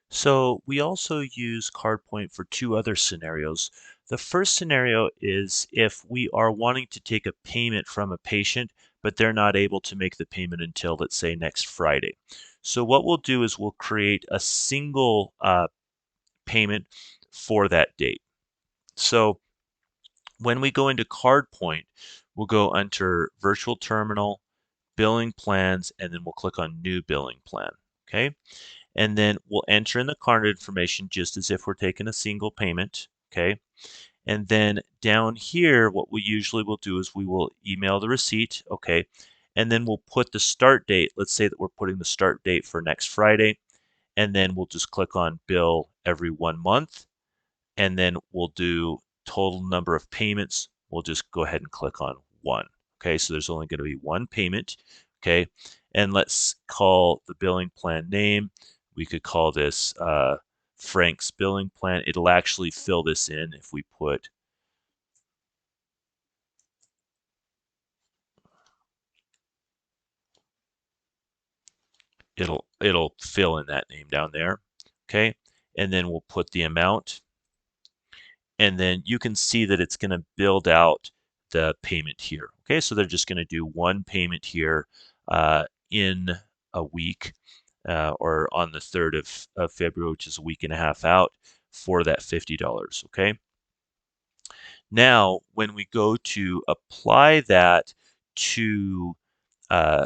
So we also use Cardpointe for two other scenarios. The first scenario is if we are wanting to take a payment from a patient, but they're not able to make the payment until, let's say, next Friday. So what we'll do is we'll create a single payment for that date. So when we go into Cardpointe, we'll go under Virtual Terminal, Billing Plans, and then we'll click on New Billing Plan. Okay. And then we'll enter in the card information just as if we're taking a single payment, okay? And then down here, what we usually will do is we will email the receipt, okay? And then we'll put the start date. Let's say that we're putting the start date for next Friday, and then we'll just click on bill every 1 month, and then we'll do total number of payments. We'll just go ahead and click on 1. Okay, so there's only going to be one payment. Okay, and let's call the billing plan name. We could call this Frank's billing plan. It'll actually fill this in if we put it'll fill in that name down there. Okay, and then we'll put the amount, and then you can see that it's going to build out the payment here. Okay, so they're just going to do one payment here in a week or on the 3rd of February, which is a week and a half out for that $50. Okay, now when we go to apply that to uh,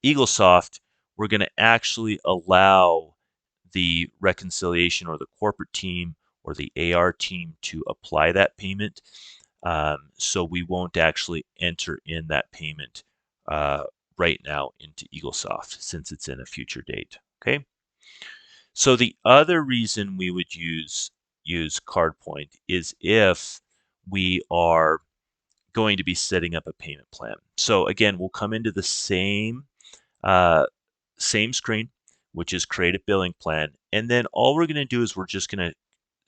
EagleSoft, we're going to actually allow the reconciliation or the corporate team or the AR team to apply that payment. So we won't actually enter in that payment right now into EagleSoft since it's in a future date. Okay. So the other reason we would use Cardpointe is if we are going to be setting up a payment plan. So again, we'll come into the uh, same screen, which is create a billing plan. And then all we're going to do is we're just going to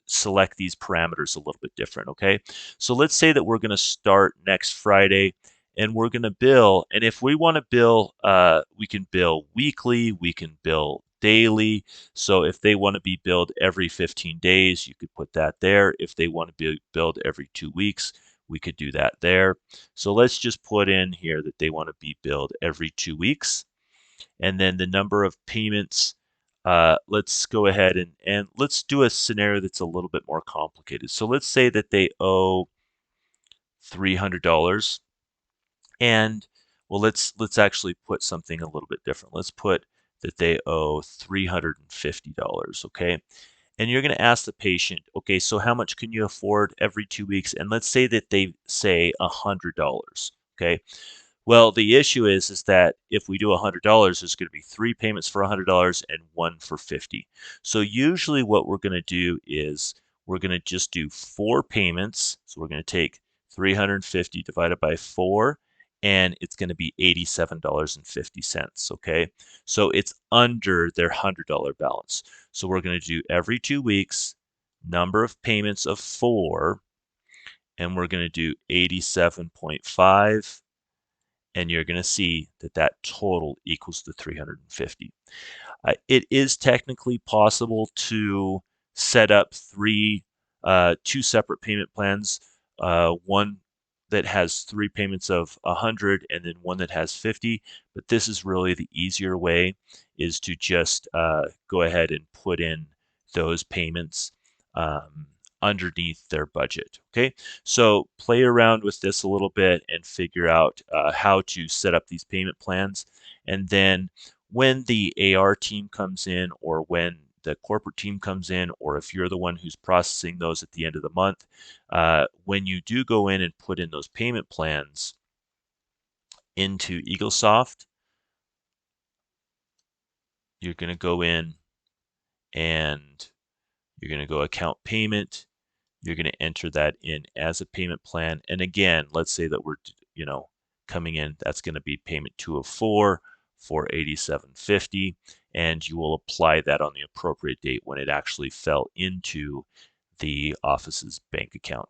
select these parameters a little bit different, okay? So let's say that we're going to start next Friday and we're going to bill. And if we want to bill, we can bill weekly, we can bill daily. So if they want to be billed every 15 days, you could put that there. If they want to be billed every 2 weeks, we could do that there. So let's just put in here that they want to be billed every 2 weeks. And then the number of payments, let's go ahead and let's do a scenario that's a little bit more complicated. So let's say that they owe $300, and well, let's actually put something a little bit different. Let's put that they owe $350, okay? And you're going to ask the patient, okay, so how much can you afford every 2 weeks? And let's say that they say $100, okay? Well, the issue is that if we do $100, there's going to be 3 payments for $100 and one for 50. So usually what we're going to do is we're going to just do 4 payments. So we're going to take 350 divided by 4, and it's going to be $87.50. Okay, so it's under their $100 balance. So we're going to do every 2 weeks, number of payments of 4, and we're going to do 87.5, and you're going to see that that total equals the 350. It is technically possible to set up two separate payment plans, one that has 3 payments of 100 and then one that has 50, but this is really the easier way, is to just go ahead and put in those payments um, underneath their budget. Okay, so play around with this a little bit and figure out how to set up these payment plans. And then when the AR team comes in, or when the corporate team comes in, or if you're the one who's processing those at the end of the month, when you do go in and put in those payment plans into EagleSoft, you're going to go in and you're going to go account payment. You're going to enter that in as a payment plan. And again, let's say that we're, coming in, that's going to be payment 204 for 87.50, and you will apply that on the appropriate date when it actually fell into the office's bank account.